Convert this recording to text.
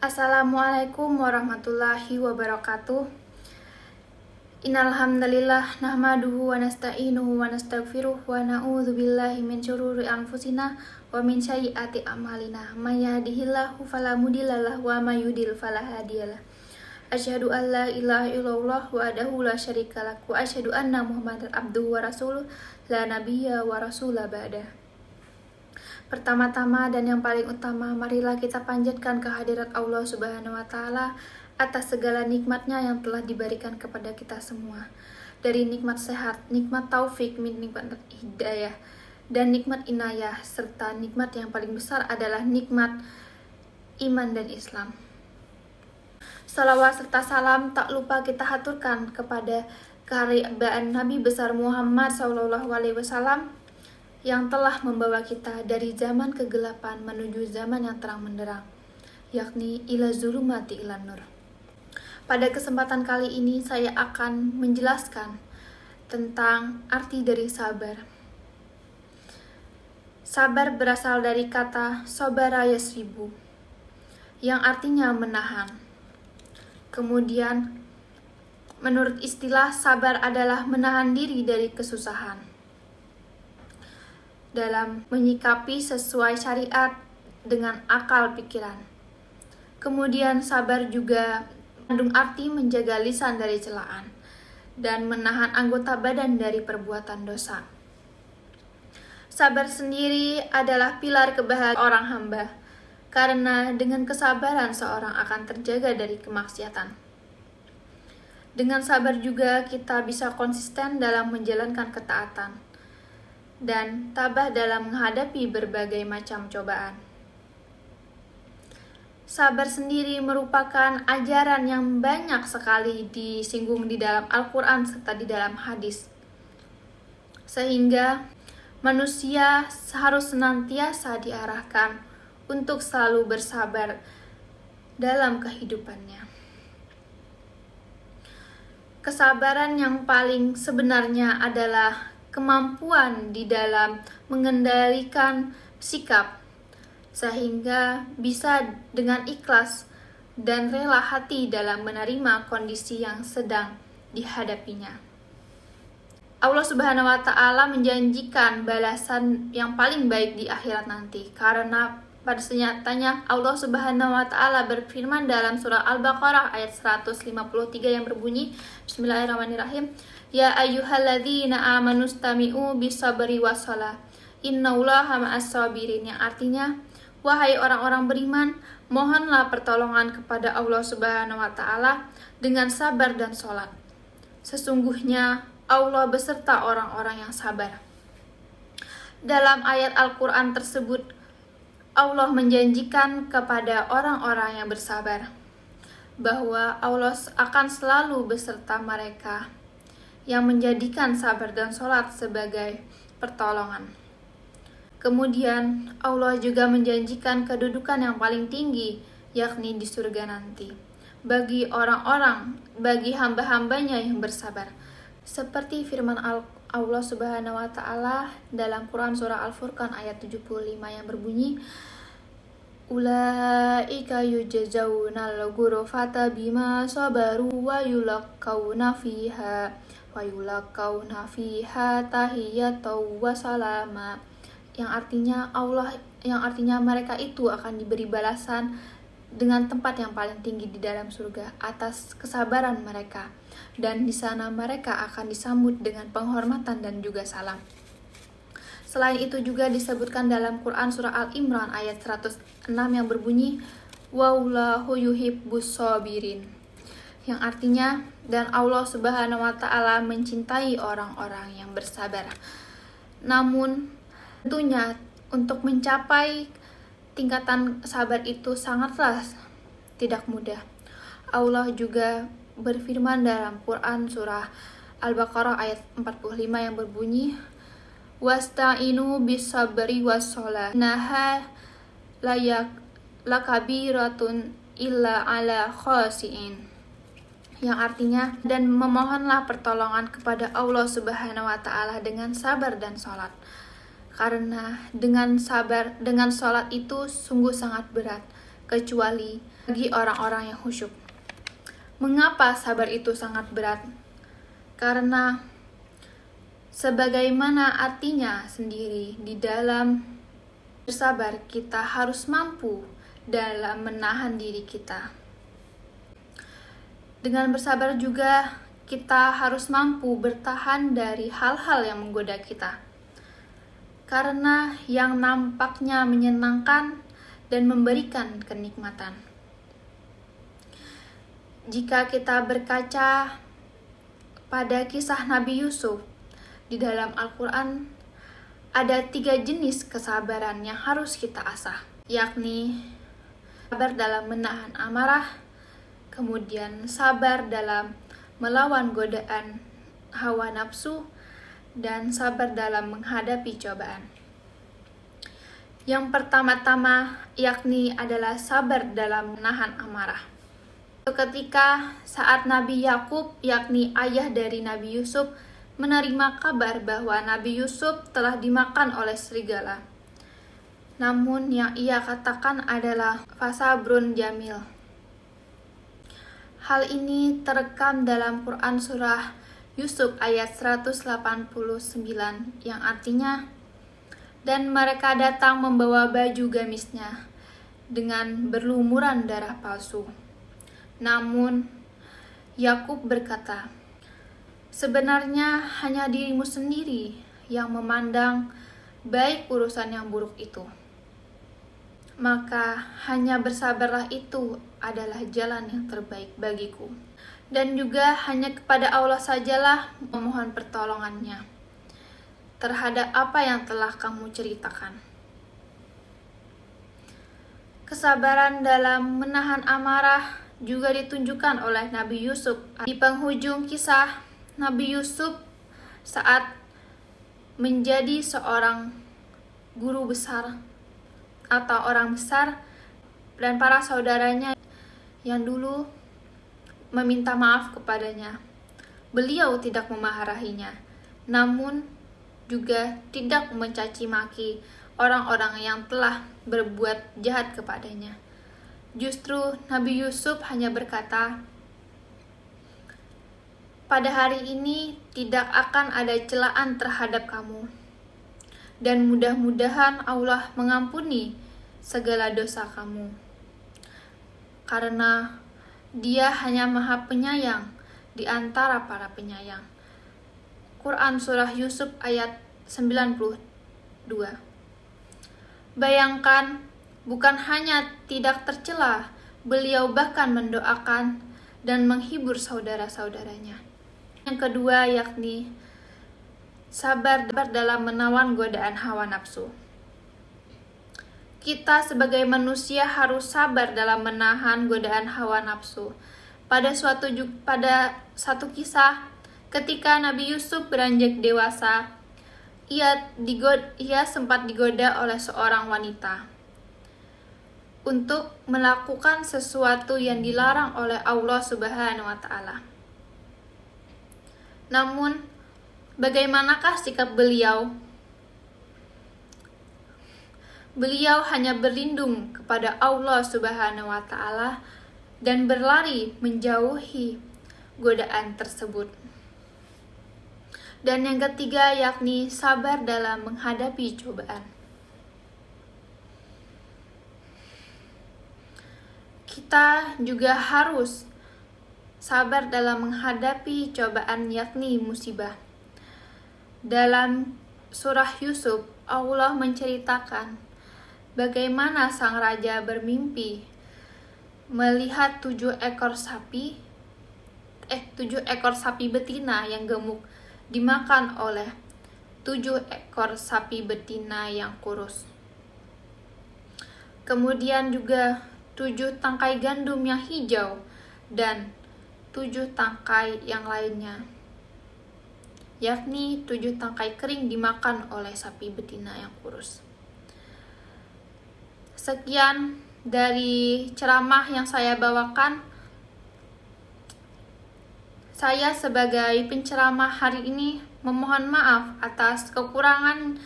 Assalamualaikum warahmatullahi wabarakatuh. Innal hamdalillah nahmaduhu wa nasta'inuhu wa nastaghfiruh wa na'udzu billahi min syururi anfusina wa min sayyiati a'malina. May yahdihillahu fala mudhillalah wa may yudhlil fala hadiyalah. Asyhadu an la ilaha illallah wahdahu la syarikalah wa asyhadu anna Muhammadar abduhu wa rasuluh la nabiyya wa rasula ba'da. Pertama-tama dan yang paling utama, marilah kita panjatkan kehadirat Allah Subhanahu wa Ta'ala atas segala nikmatnya yang telah diberikan kepada kita semua. Dari nikmat sehat, nikmat taufik, nikmat hidayah, dan nikmat inayah, serta nikmat yang paling besar adalah nikmat iman dan Islam. Salawat serta salam tak lupa kita haturkan kepada keharibaan Nabi besar Muhammad SAW yang telah membawa kita dari zaman kegelapan menuju zaman yang terang benderang, yakni ila zulumati ila nur. Pada kesempatan kali ini saya akan menjelaskan tentang arti dari sabar. Sabar berasal dari kata sabara yasribu, yang artinya menahan. Kemudian, menurut istilah, sabar adalah menahan diri dari kesusahan dalam menyikapi sesuai syariat dengan akal pikiran. Kemudian sabar juga mengandung arti menjaga lisan dari celaan dan menahan anggota badan dari perbuatan dosa. Sabar sendiri adalah pilar kebahagiaan orang hamba, karena dengan kesabaran seorang akan terjaga dari kemaksiatan. Dengan sabar juga kita bisa konsisten dalam menjalankan ketaatan dan tabah dalam menghadapi berbagai macam cobaan. Sabar sendiri merupakan ajaran yang banyak sekali disinggung di dalam Al-Quran serta di dalam hadis. Sehingga manusia harus senantiasa diarahkan untuk selalu bersabar dalam kehidupannya. Kesabaran yang paling sebenarnya adalah kemampuan di dalam mengendalikan sikap, sehingga bisa dengan ikhlas dan rela hati dalam menerima kondisi yang sedang dihadapinya. Allah Subhanahu wa Ta'ala menjanjikan balasan yang paling baik di akhirat nanti, karena pada senyatanya Allah Subhanahu wa Ta'ala berfirman dalam surah Al-Baqarah ayat 153 yang berbunyi, Bismillahirrahmanirrahim, Ya ayyuhalladzina amanu stami'u bisabri wassalah innallaha ma'as sabirin, yang artinya, wahai orang-orang beriman, mohonlah pertolongan kepada Allah Subhanahu wa Ta'ala dengan sabar dan sholat. Sesungguhnya Allah beserta orang-orang yang sabar. Dalam ayat Al-Quran tersebut, Allah menjanjikan kepada orang-orang yang bersabar bahwa Allah akan selalu beserta mereka, yang menjadikan sabar dan sholat sebagai pertolongan. Kemudian Allah juga menjanjikan kedudukan yang paling tinggi, yakni di surga nanti, bagi hamba-hambanya yang bersabar. Seperti firman Allah Subhanahu wa Ta'ala dalam Quran surah Al-Furqan ayat 75 yang berbunyi, Ulaika yujzaunal ghurfata bima sabaru wa yulaqauna fiha tahiyatan wa salama, yang artinya mereka itu akan diberi balasan dengan tempat yang paling tinggi di dalam surga atas kesabaran mereka, dan di sana mereka akan disambut dengan penghormatan dan juga salam. Selain itu juga disebutkan dalam Quran surah Al-Imran ayat 106 yang berbunyi, Wallahu yuhibbus sabirin, yang artinya, dan Allah Subhanahu wa Ta'ala mencintai orang-orang yang bersabar. Namun tentunya untuk mencapai tingkatan sabar itu sangatlah tidak mudah. Allah juga berfirman dalam Quran surah Al-Baqarah ayat 45 yang berbunyi, Wasta'inu bis-sabri was-shalah naha lakabiratun illa ala khasiin, yang artinya, dan memohonlah pertolongan kepada Allah Subhanahu wa Ta'ala dengan sabar dan sholat, karena dengan sabar, dengan sholat itu sungguh sangat berat, kecuali bagi orang-orang yang khusyuk. Mengapa sabar itu sangat berat? Karena sebagaimana artinya sendiri, di dalam bersabar kita harus mampu dalam menahan diri kita. Dengan bersabar juga kita harus mampu bertahan dari hal-hal yang menggoda kita. Karena yang nampaknya menyenangkan dan memberikan kenikmatan. Jika kita berkaca pada kisah Nabi Yusuf di dalam Al-Quran, ada 3 jenis kesabaran yang harus kita asah, yakni sabar dalam menahan amarah, kemudian sabar dalam melawan godaan hawa nafsu, dan sabar dalam menghadapi cobaan. Yang pertama-tama yakni adalah sabar dalam menahan amarah. Ketika saat Nabi Yakub, yakni ayah dari Nabi Yusuf, menerima kabar bahwa Nabi Yusuf telah dimakan oleh serigala. Namun yang ia katakan adalah fasabrun jamil. Hal ini terekam dalam Quran surah Yusuf ayat 189 yang artinya, dan mereka datang membawa baju gamisnya dengan berlumuran darah palsu. Namun Yakub berkata, sebenarnya hanya dirimu sendiri yang memandang baik urusan yang buruk itu. Maka hanya bersabarlah, itu adalah jalan yang terbaik bagiku. Dan juga hanya kepada Allah sajalah memohon pertolongannya terhadap apa yang telah kamu ceritakan. Kesabaran dalam menahan amarah juga ditunjukkan oleh Nabi Yusuf. Di penghujung kisah, Nabi Yusuf saat menjadi seorang guru besar atau orang besar, dan para saudaranya yang dulu meminta maaf kepadanya. Beliau tidak memarahinya, namun juga tidak mencaci maki orang-orang yang telah berbuat jahat kepadanya. Justru Nabi Yusuf hanya berkata, pada hari ini tidak akan ada celaan terhadap kamu, dan mudah-mudahan Allah mengampuni segala dosa kamu, karena Dia hanya Maha Penyayang di antara para penyayang. Quran surah Yusuf ayat 92. Bayangkan, bukan hanya tidak tercela, beliau bahkan mendoakan dan menghibur saudara-saudaranya. Yang kedua yakni sabar dalam menawan godaan hawa nafsu. Kita sebagai manusia harus sabar dalam menahan godaan hawa nafsu. Pada satu kisah, ketika Nabi Yusuf beranjak dewasa, ia sempat digoda oleh seorang wanita untuk melakukan sesuatu yang dilarang oleh Allah Subhanahu wa Ta'ala. Namun, bagaimanakah sikap beliau? Beliau hanya berlindung kepada Allah Subhanahu wa Ta'ala dan berlari menjauhi godaan tersebut. Dan yang ketiga yakni sabar dalam menghadapi cobaan. Kita juga harus sabar dalam menghadapi cobaan yakni musibah. Dalam surah Yusuf, Allah menceritakan bagaimana sang raja bermimpi melihat 7 ekor sapi betina yang gemuk dimakan oleh 7 ekor sapi betina yang kurus. Kemudian juga 7 tangkai gandum yang hijau dan 7 tangkai yang lainnya, yakni 7 tangkai kering dimakan oleh sapi betina yang kurus. Sekian dari ceramah yang saya bawakan. Saya sebagai penceramah hari ini memohon maaf atas kekurangan